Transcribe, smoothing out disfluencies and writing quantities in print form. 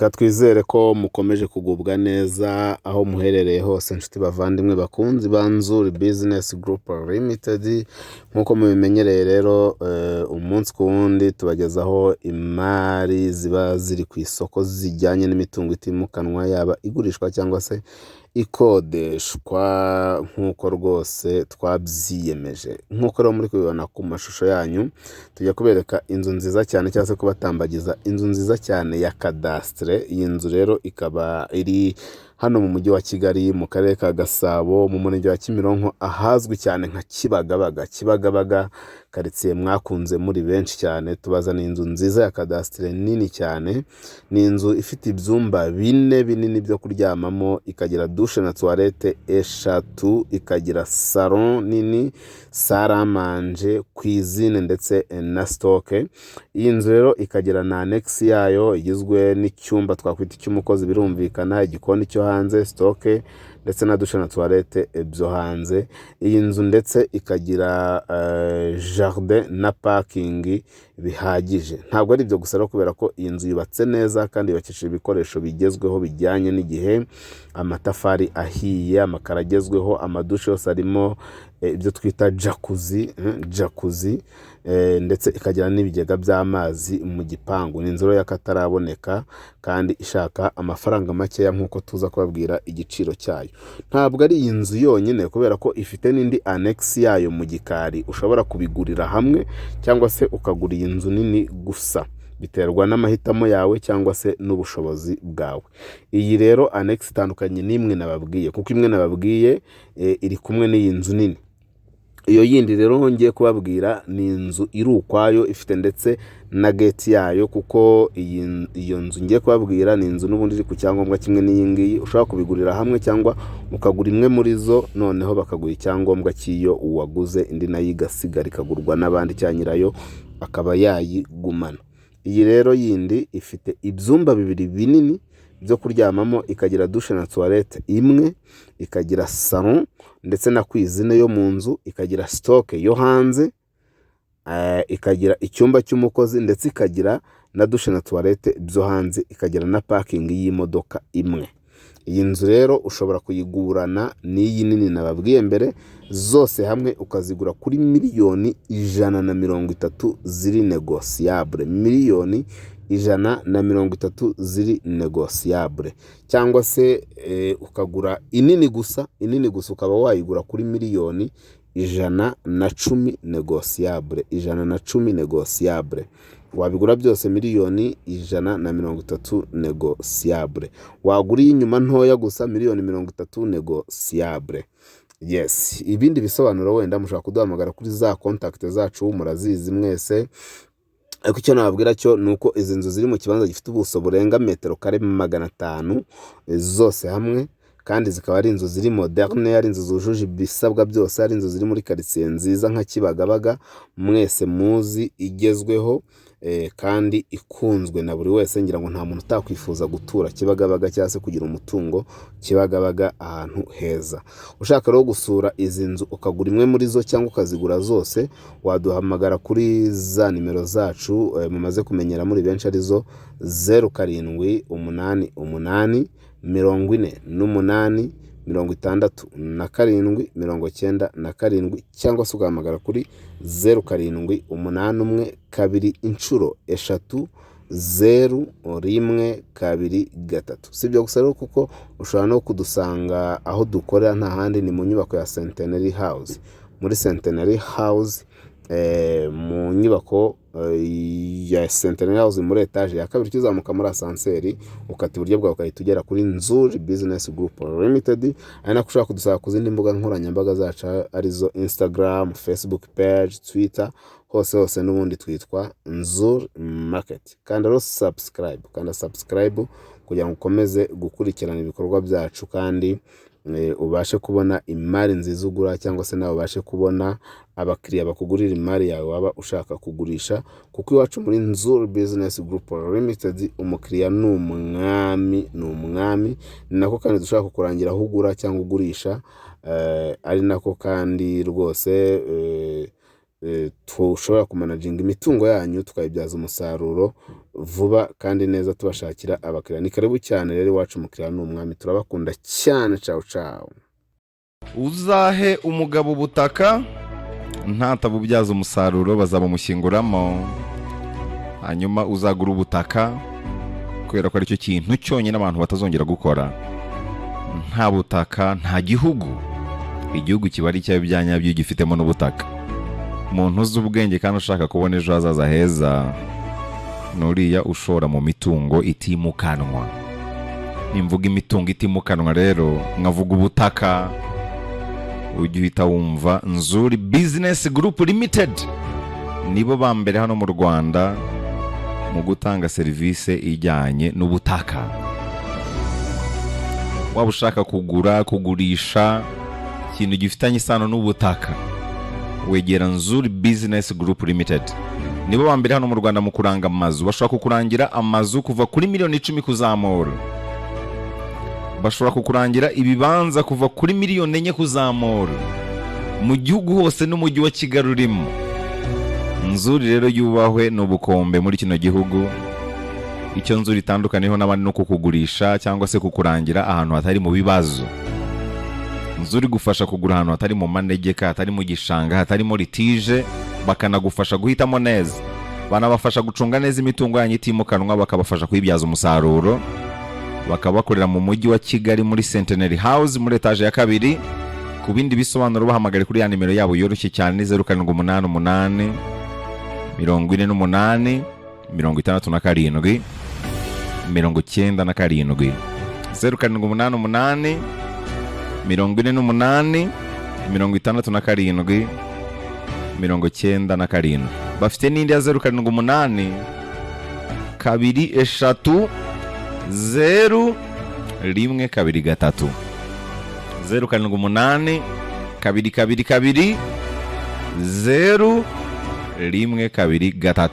Reka twizere ko mukomeje kugubwa neza aho muherereye hose inshuti bavandimwe bakunzi ba Nzuri Business Group Limited. Nkuko mubimenyereye rero umunsi ku wundi tubagezaho imari ziba ziri ku isoko zijyanye n'imitungo itimukanwa, yaba igurishwa cyangwa se ikodeshwa nkuko rwose twabyiyemeje. Nkuko rero muri kubibona ku mashusho yanyu, tujya kubereka inzu nziza cyane cyangwa se kubatambagiza inzu nziza cyane ya kadastre. Iyi nzu rero ikaba iri hano mu mujyi wa Kigali mu karere ka Gasabo mu murenge wa Kimironko, ahazwi cyane nka Kibagabaga karitsiye mwakunze muri benshi cyane. Tubazana inzu nziza ya kadastre nini cyane. Ni inzu ifite ibyumba bine binini byo kuryamamo, ikagira douche na toilette eshatu, ikagira salon nini, salle à manger, cuisine ndetse na stock. Iyi nzu rero ikagira na annex yayo igizwe n'icyumba twakwita icy'umukozi, birumvikana, igikoni cyo hanze, stock ndetse na douche na toilette byo hanze. Iyi nzu ndetse ikagira jardin na parking bihagije. Ntabwo ari ibyo gusa rero, kubera ko iyi nzu yubatse neza kandi yubakishije ibikoresho bigezweho bijyanye n'igihe, amatafari ahiye, amakaro agezweho, amadushe yose arimo ibyo twita jacuzzi, ndetse ikagira n'ibigega by'amazi mu gipangu. Ni inzu rero y'akataraboneka kandi ishaka amafaranga makeya nkuko tuza kubabwira igiciro cyayo. Ntabwo ari iyi nzu yonyine, kubera ko ifite n'indi annex yayo mu gikari ushobora kubigurira hamwe cyangwa se ukagura iyi nzu nini gusa, biterwa n'amahitamo yawe cyangwa se n'ubushobozi bwawe. Iyi rero annex itandukanye n'imwe nababwiye, kuko imwe nababwiye iri kumwe n'iyi nzu nini. Iyo yindi rero ngiye kubabwira ni inzu iri ukwayo, ifite ndetse na gate yayo, kuko iyo nzu ngiye kubabwira ni inzu n'ubundi iri ku cyangombwa kimwe n'iyi ngiyi. Ushobora kubigurira hamwe cyangwa ukagura imwe muri zo, noneho bakaguha icyangombwa cy'iyo uwaguze, indi nayo igasigara ikagurwa n'abandi cyangwa nyirayo akaba yayigumana. Iyi rero yindi ifite ibyumba bibiri binini byo kuryamamo, ikagira douche na toilette imwe, ikagira salon ndetse na cuisine yo mu nzu, ikagira stock yo hanze, ikagira icyumba cy'umukozi, ndetse ikagira na douche na toilette byo hanze, ikagira na parking y'imodoka imwe. Iyi nzu rero ushobora kuyigurana n'iyi nini nababwiye mbere, zose hamwe ukazigura kuri miliyoni 130 ziri negociable, miliyoni 130 ziri negociable. Cyangwa se ukagura inini gusa ukaba wayigura kuri miliyoni 110 negociable, 110 negociable. Wabigura byose miliyoni 130 negociable. Wagura inyuma ntoya gusa miliyoni 30 negociable. Yes, ibindi bisobanuro wenda mushaka kuduhamagara kuri za contact zacu, murazizi mwese. Ariko icyo nababwira cyo nuko izi nzu ziri mu kibanza gifite ubuso burenga metero kare 500 zose hamwe, kandi zikaba ari inzu ziri moderne, ari inzu zujuje ibisabwa byose, ari inzu ziri muri karitsiye nziza nka Kibagabaga mwese muzi, igezweho kandi ikunzwe na buri wese. Ngira ngo nta muntu utakwifuza gutura Kibagabaga cyangwa se kugira umutungo Kibagabaga, ahantu heza. Ushaka rero gusura izi nzu ukagura imwe muri zo cyangwa ukazigura zose, waduhamagara kuri za nimero zacu mumaze kumenyera muri benshi, arizo 0788 48 67 97 cyangwa se ugahamagara kuri 0781 2 inshuro 3 0123. Si ibyo gusa rero, kuko ushobora no kudusanga aho dukorera nta handi, ni mu nyubako ya Centenary House. Muri Centenary House, mu nyubako ya Centenary House muri etage ya kabiri, ukizamuka muri asanseri ukata iburyo bwawe ukahita ugera kuri Nzuri Business Group Limited. Ari nako ushobora kudusanga ku zindi mbuga nkoranyambaga zacu, arizo Instagram, Facebook page, Twitter, hose n'ubundi twitwa Nzuri Market. Kandi rero subscribe kugira ngo ukomeze gukurikirana ibikorwa byacu, kandi ubashe kubona imari nziza ugura, cyangwa se nawe ubashe kubona abakiriya bakugurira imari yawe waba ushaka kugurisha. Kuko iwacu muri Nzuri Business Group Limited umukiriya ni umwami. Ni nako kandi dushaka kukurangira aho ugura cyangwa ugurisha, ari nako kandi rwose tushobora kumanaginga imitungo yanyu tukayibyaza umusaruro vuba kandi neza tubashakira abakiriya. Ni karibu cyane rero iwacu, umukiriya ni umwami, turabakunda cyane. Ciao ciao. Uzahe umugabo ubutaka ntatabubyaza umusaruro bazabamushyinguramo, hanyuma uzagura ubutaka kubera ko aricyo kintu cyonyine abantu batazongera gukora. Nta butaka nta gihugu. Igihugu kiba ari cyawe bya nyabyo gifitemo n'ubutaka. Umuntu uzi ubwenge kandi ushaka kubona ejo hazaza heza nuriya ushora mu mitungo itimukanwa. Nimvuga imitungo itimukanwa rero nkavuga ubutaka, ujye uhita wumva Nzuri Business Group Limited. Nibo ba mbere hano mu Rwanda mu gutanga serivisi ijyanye n'ubutaka. Waba ushaka kugura, kugurisha ikintu gifitanye isano n'ubutaka, wegera Nzuri Business Group Limited. Nibo ba mbere hano mu Rwanda mu kuranga amazu. Bashobora kukurangira amazu kuva kuri miliyoni 10 kuzamura. Bashobora kukurangira ibibanza kuva kuri miliyoni 4 kuzamura mu gihugu hose n'umujyi wa Kigali urimo. Nzuri rero yubahwe n'ubukombe muri kino gihugu. Icyo Nzuri itandukaniyeho n'abandi no kukugurisha cyangwa se kukurangira ahantu hatari mu bibazo. Nzuri gufasha kugura ahantu hatari mu manegeka, hatari mu gishanga, hatari mu litije, bakanagufasha guhitamo neza. Banabafasha gucunga neza imitungo yanyu itimukanwa, bakabafasha kuyibyaza umusaruro. Bakabakorera mu mujyi wa Kigali muri Centenary House muri etage ya 2. Ku bindi bisobanuro bahamagare kuri ya nimero yabo yoroshye cyane ni 0788 48 67 97 0788 48 67 97. Bafite n'indi ya 0788 23 0 1 2 3 0788 2 2 2 0 1 2 3.